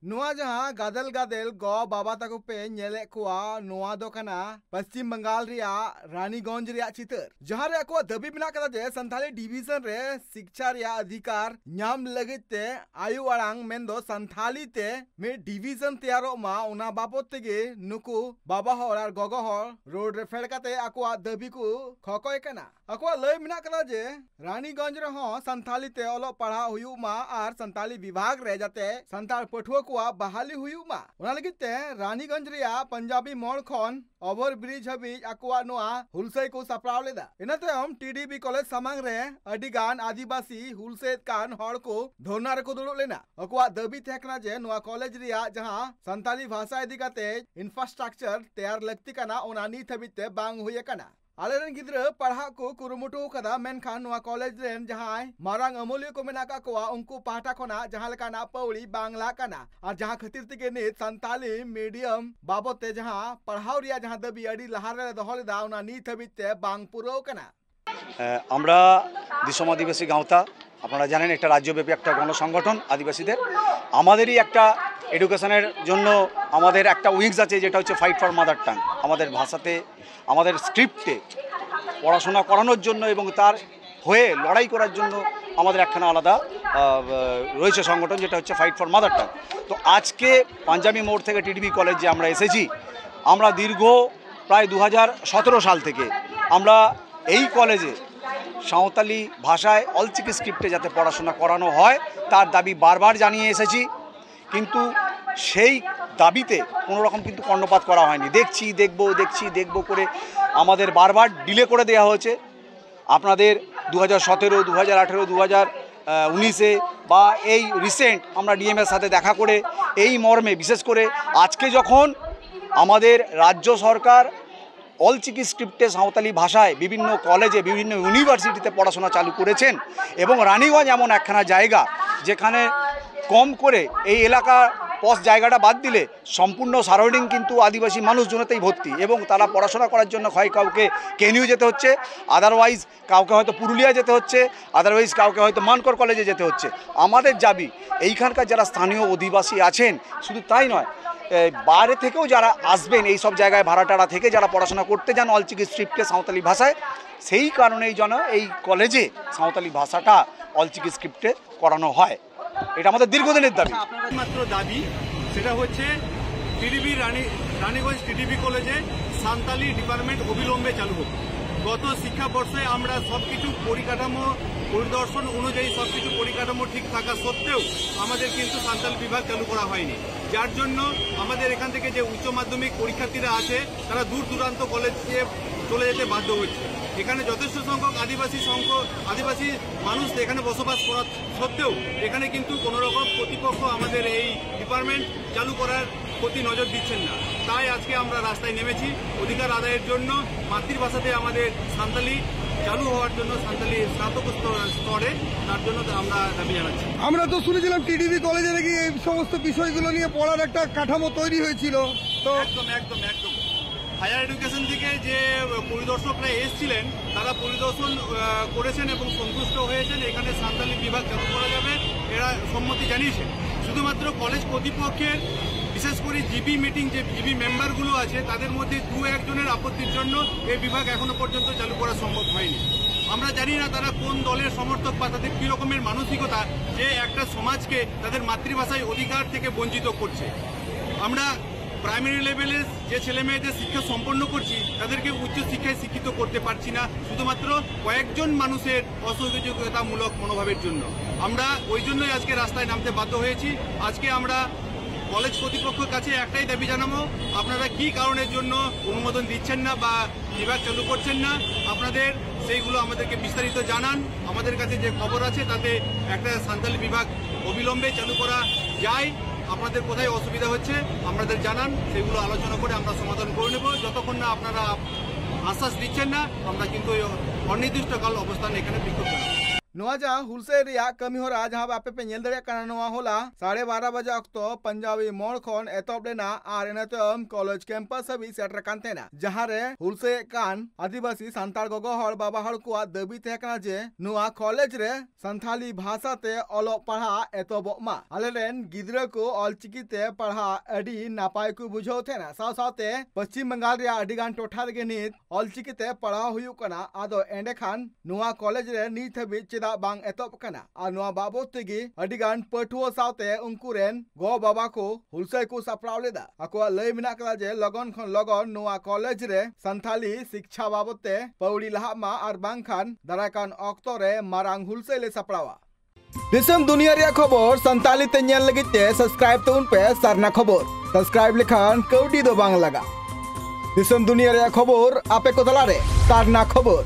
नुआ जहां गादल गादल गो बाबा तको पे नेले कुआ नुआ दो कना पश्चिम बंगाल रिया रानीगंज रिया चितर जहां रे को दबी बिना कदा जे संथाली डिवीजन रे शिक्षा रिया अधिकार न्याम लगिते आयु आड़ांग मेंदो संथाली ते मे डिवीजन तैयारो मा उना बाबत तेगे नुकु बाबा हर और गगो हर रोड रे फेड़ काते आकुआ दबी को खकोय कना आकुआ लय मिना कदा जे रानीगंज रे हो संथाली ते ओलो पढ़ा हुयु मा आर संथाली विभाग रे जाते संथाल पठुआ बहाली हुई मा लगे रानीगंज रिया पंजाबी मोड़ खन ओवर ब्रिज हबीज आकुआ नोआ हुलसई को सपराव लेदा इना तयम टीडीबी कॉलेज समांग रे अडिगान आदिवासी हुलसेद कान हड़ को धरना रे को दुड़ुब लेना आकुआ दबी तहकना जे नोआ कॉलेज रिया जहां संताली भाषा इदी काते इंफ्रास्ट्रक्चर तैयार लगती कना ओना नीत हबीते बांग हुई कना आलेरन गिद्रा पढ़ा को कुरुमुटु कदा मेनखान नोआ कॉलेज रेन जहां मारांग अमूल्य को मेना का कोआ उनको पाटा खोना जहां लकाना पौड़ी बांग्ला कना और जहां खतिर तिगे ने संताली मीडियम बाबते जहां पढ़ाव रिया जहां दबी अडी लहारे दहलेदा उना नीत हबीते बांग पुरो कना আমরা দিশম আদিবাসী গাঁওতা আপনারা জানেন একটা রাজ্যব্যাপী একটা গণসংগঠন আদিবাসীদের আমাদেরই একটা এডুকেশনের জন্য আমাদের একটা উইংস আছে যেটা হচ্ছে ফাইট ফর মাদার টাং আমাদের ভাষাতে আমাদের স্ক্রিপ্টে পড়াশোনা করানোর জন্য এবং তার হয়ে লড়াই করার জন্য আমাদের একখানা আলাদা রয়েছে সংগঠন যেটা হচ্ছে ফাইট ফর মাদার টাং তো আজকে পাঞ্জাবি মোড় থেকে টিডিবি কলেজে আমরা এসেছি আমরা দীর্ঘ প্রায় 2017 সাল থেকে আমরা এই কলেজে সাঁওতালি ভাষায় অলচিকি স্ক্রিপ্টে যাতে পড়াশোনা করানো হয় তার দাবি বারবার জানিয়ে এসেছি কিন্তু সেই দাবিতে কোনো রকম কিন্তু কর্ণপাত করা হয়নি দেখব করে আমাদের বারবার ডিলে করে দেওয়া হয়েছে আপনাদের 2017 2018 2019-এ বা এই রিসেন্ট আমরা ডিএমের সাথে দেখা করে এই মর্মে বিশেষ করে আজকে যখন আমাদের রাজ্য সরকার অলচিকি স্ক্রিপ্টে সাঁওতালি ভাষায় বিভিন্ন কলেজে বিভিন্ন ইউনিভার্সিটিতে পড়াশোনা চালু করেছেন এবং রানীগঞ্জ এমন একখানা জায়গা যেখানে কম করে এই এলাকার পথ জায়গাটা বাদ দিলে সম্পূর্ণ সারাউন্ডিং কিন্তু আদিবাসী মানুষজনতেই ভর্তি এবং তারা পড়াশোনা করার জন্য হয় কাউকে কেনিউ যেতে হচ্ছে আদারওয়াইজ কাউকে হয়তো পুরুলিয়া যেতে হচ্ছে আদারওয়াইজ কাউকে হয়তো মানকর কলেজে যেতে হচ্ছে আমাদের দাবি এইখানকার যারা স্থানীয় অধিবাসী আছেন শুধু তাই নয় বাইরে থেকেও যারা আসবেন এই সব জায়গায় ভাড়াটাড়া থেকে যারা পড়াশোনা করতে যান অলচিকি স্ক্রিপ্টে সাঁওতালি ভাষায় সেই কারণেই যেন এই কলেজে সাঁওতালি ভাষাটা অলচিকি স্ক্রিপ্টে করানো হয় এটা আমাদের দীর্ঘদিনের দাবি মাত্র দাবি সেটা হচ্ছে টিডিবি রানীগঞ্জ টিডিবি কলেজে সাঁওতালি ডিপার্টমেন্ট অবিলম্বে চালু হোক গত শিক্ষাবর্ষে আমরা সবকিছু পরিকাঠামো পরিদর্শন অনুযায়ী সবকিছু পরিকাঠামো ঠিক থাকা সত্ত্বেও আমাদের কিন্তু সাঁওতালি বিভাগ চালু করা হয়নি যার জন্য আমাদের এখান থেকে যে উচ্চ মাধ্যমিক পরীক্ষার্থীরা আছে তারা দূর দূরান্ত কলেজে চলে যেতে বাধ্য হচ্ছে এখানে যথেষ্ট সংখ্যক আদিবাসী মানুষ এখানে বসবাস করা সত্ত্বেও এখানে কিন্তু কোনো রকম কর্তৃপক্ষ আমাদের এই ডিপার্টমেন্ট চালু করার প্রতি নজর দিচ্ছেন না তাই আজকে আমরা রাস্তায় নেমেছি অধিকার আদায়ের জন্য মাতৃভাষাতে আমাদের সাঁওতালি চালু হওয়ার জন্য সাঁওতালি স্নাতক স্তরে তার জন্য আমরা দাবি জানাচ্ছি আমরা তো শুনেছিলাম টিডিবি কলেজে নাকি এই সমস্ত বিষয়গুলো নিয়ে পড়ার একটা কাঠামো তৈরি হয়েছিল তো একদম হায়ার এডুকেশন থেকে যে পরিদর্শকরা এসেছিলেন তারা পরিদর্শন করেছেন এবং সন্তুষ্ট হয়েছেন এখানে সাঁওতালি বিভাগ চালু করা যাবে এরা সম্মতি জানিয়েছেন শুধুমাত্র কলেজ কর্তৃপক্ষের বিশেষ করে জিবি মিটিং যে জিবি মেম্বারগুলো আছে তাদের মধ্যে 2-1 জনের আপত্তির জন্য এই বিভাগ এখনো পর্যন্ত চালু করা সম্ভব হয়নি আমরা জানি না তারা কোন দলের সমর্থক বা তাদের কী রকমের মানসিকতা যে একটা সমাজকে তাদের মাতৃভাষায় অধিকার থেকে বঞ্চিত করছে আমরা প্রাইমারি লেভেলে যে ছেলে মেয়েদের শিক্ষা সম্পন্ন করছি তাদেরকে উচ্চশিক্ষায় শিক্ষিত করতে পারছি না শুধুমাত্র কয়েকজন মানুষের অসহযোগিতামূলক মনোভাবের জন্য আমরা ওই জন্যই আজকে রাস্তায় নামতে বাধ্য হয়েছি আজকে আমরা কলেজ কর্তৃপক্ষের কাছে একটাই দাবি জানাবো আপনারা কি কারণের জন্য অনুমোদন দিচ্ছেন না বা বিভাগ চালু করছেন না আপনাদের সেইগুলো আমাদেরকে বিস্তারিত জানান আমাদের কাছে যে খবর আছে তাতে একটা সাঁওতালি বিভাগ অবিলম্বে চালু করা যায় আপনাদের কোথায় অসুবিধা হচ্ছে আমাদের জানান সেগুলো আলোচনা করে আমরা সমাধান করে নেব যতক্ষণ না আপনারা আশ্বাস দিচ্ছেন না আমরা কিন্তু অনির্দিষ্টকাল অবস্থান এখানে বিক্ষোভ জানাবো नोआ जहां हुलसे रिया कमी होरा जहां आपे पे नेल दड़े काना नोआ होला 12:30 बजे अक्तो पंजाबी मोड़ खन एतब लेना आर एनातम कॉलेज कैंपस हबी सेटर कांतेना जहां रे हुलसे कान आदिवासी सांताल गोगो हड़ बाबा हड़ को दाबी तहे कना जे नोआ कॉलेज रे संथाली भाषा ते ओलो पढ़ा एतबक मा आलेरेन गिद्रा को ऑलचिकीते पढ़ा अडी नापाय को बुझाव थेना साथे पश्चिम बंगाल रे अडी गान टोठा रे नित ऑलचिकीते पढ़ा हुयु कना आदो एंडे खान नोआ कॉलेज रे नित हबी चेदा बांग एतब कना आ नोआ बाबत तेगी अडी गान पठुओ साथे उनकुरेन गो बाबा को हुलसे को सप्राव लेदा अको लय मिना कदा जे लगन खन लगन नोआ कॉलेज रे संथाली शिक्षा बाबते पौड़ी लहा मा आर बांग खान दराकान ऑक्टो रे मारांग हुलसे ले सप्रावा दिसम दुनिया रे खबर संताली ते नेल लगित ते सब्सक्राइब तउन पे सरना खबर सब्सक्राइब लेखान कौडी दो बांग लगा दिसम दुनिया रे खबर आपे को तला रे सरना खबर।